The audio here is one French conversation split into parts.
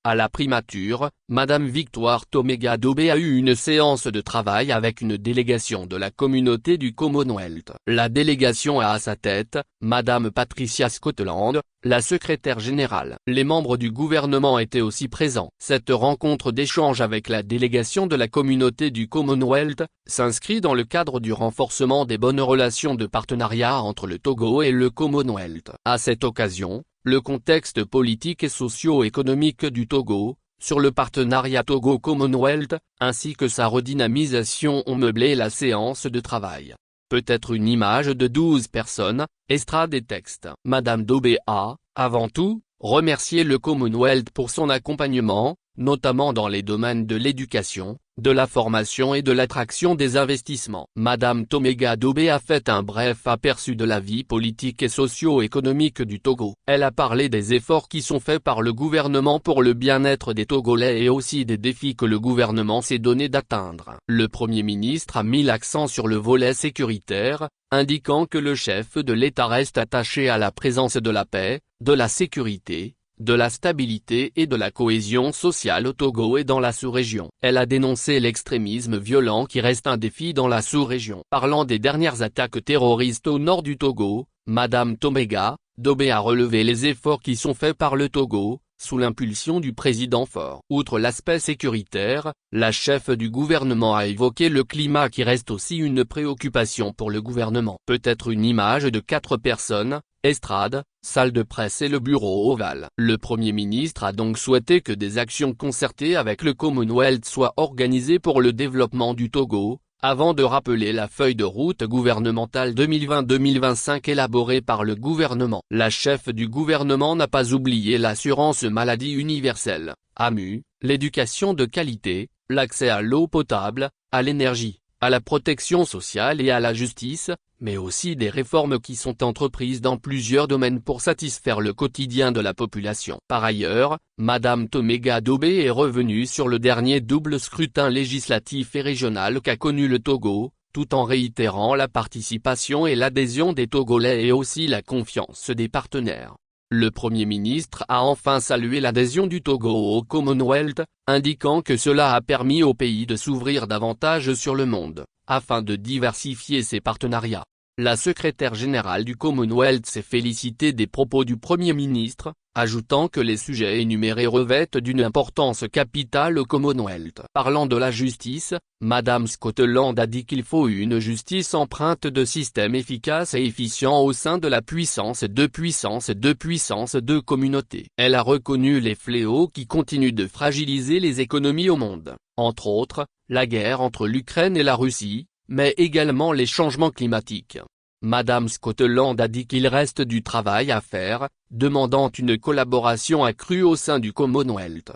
À la primature, Madame Victoire Toméga-Daubé a eu une séance de travail avec une délégation de la communauté du Commonwealth. La délégation a à sa tête, Madame Patricia Scotland, la secrétaire générale. Les membres du gouvernement étaient aussi présents. Cette rencontre d'échange avec la délégation de la communauté du Commonwealth s'inscrit dans le cadre du renforcement des bonnes relations de partenariat entre le Togo et le Commonwealth. À cette occasion, le contexte politique et socio-économique du Togo, sur le partenariat Togo-Commonwealth, ainsi que sa redynamisation ont meublé la séance de travail. Peut-être une image de 12 personnes, estrade et texte. Madame Daubé a, avant tout, remercié le Commonwealth pour son accompagnement, notamment dans les domaines de l'éducation, de la formation et de l'attraction des investissements. Madame Toméga-Daubé a fait un bref aperçu de la vie politique et socio-économique du Togo. Elle a parlé des efforts qui sont faits par le gouvernement pour le bien-être des Togolais et aussi des défis que le gouvernement s'est donné d'atteindre. Le Premier ministre a mis l'accent sur le volet sécuritaire, indiquant que le chef de l'État reste attaché à la présence de la paix, de la sécurité, de la stabilité et de la cohésion sociale au Togo et dans la sous-région. Elle a dénoncé l'extrémisme violent qui reste un défi dans la sous-région. Parlant des dernières attaques terroristes au nord du Togo, Madame Toméga-Daubé a relevé les efforts qui sont faits par le Togo, sous l'impulsion du président Faure. Outre l'aspect sécuritaire, la chef du gouvernement a évoqué le climat qui reste aussi une préoccupation pour le gouvernement. Peut-être une image de 4 personnes, estrade, salle de presse et le bureau ovale. Le Premier ministre a donc souhaité que des actions concertées avec le Commonwealth soient organisées pour le développement du Togo, avant de rappeler la feuille de route gouvernementale 2020-2025 élaborée par le gouvernement. La chef du gouvernement n'a pas oublié l'assurance maladie universelle, AMU, l'éducation de qualité, l'accès à l'eau potable, à l'énergie, à la protection sociale et à la justice, mais aussi des réformes qui sont entreprises dans plusieurs domaines pour satisfaire le quotidien de la population. Par ailleurs, Madame Toméga-Daubé est revenue sur le dernier double scrutin législatif et régional qu'a connu le Togo, tout en réitérant la participation et l'adhésion des Togolais et aussi la confiance des partenaires. Le Premier ministre a enfin salué l'adhésion du Togo au Commonwealth, indiquant que cela a permis au pays de s'ouvrir davantage sur le monde, afin de diversifier ses partenariats. La secrétaire générale du Commonwealth s'est félicitée des propos du Premier ministre, ajoutant que les sujets énumérés revêtent d'une importance capitale au Commonwealth. Parlant de la justice, Madame Scotland a dit qu'il faut une justice empreinte de systèmes efficaces et efficients au sein de la puissance de communauté. Elle a reconnu les fléaux qui continuent de fragiliser les économies au monde, entre autres, la guerre entre l'Ukraine et la Russie, mais également les changements climatiques. Madame Scotland a dit qu'il reste du travail à faire, demandant une collaboration accrue au sein du Commonwealth.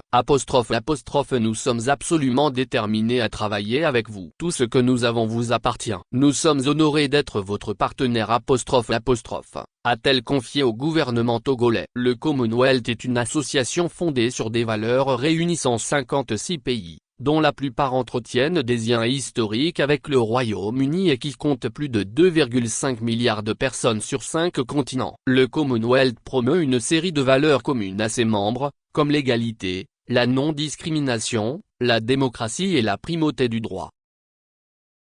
Nous sommes absolument déterminés à travailler avec vous. Tout ce que nous avons vous appartient. Nous sommes honorés d'être votre partenaire a-t-elle confié au gouvernement togolais. Le Commonwealth est une association fondée sur des valeurs réunissant 56 pays, dont la plupart entretiennent des liens historiques avec le Royaume-Uni et qui compte plus de 2,5 milliards de personnes sur 5 continents. Le Commonwealth promeut une série de valeurs communes à ses membres, comme l'égalité, la non-discrimination, la démocratie et la primauté du droit.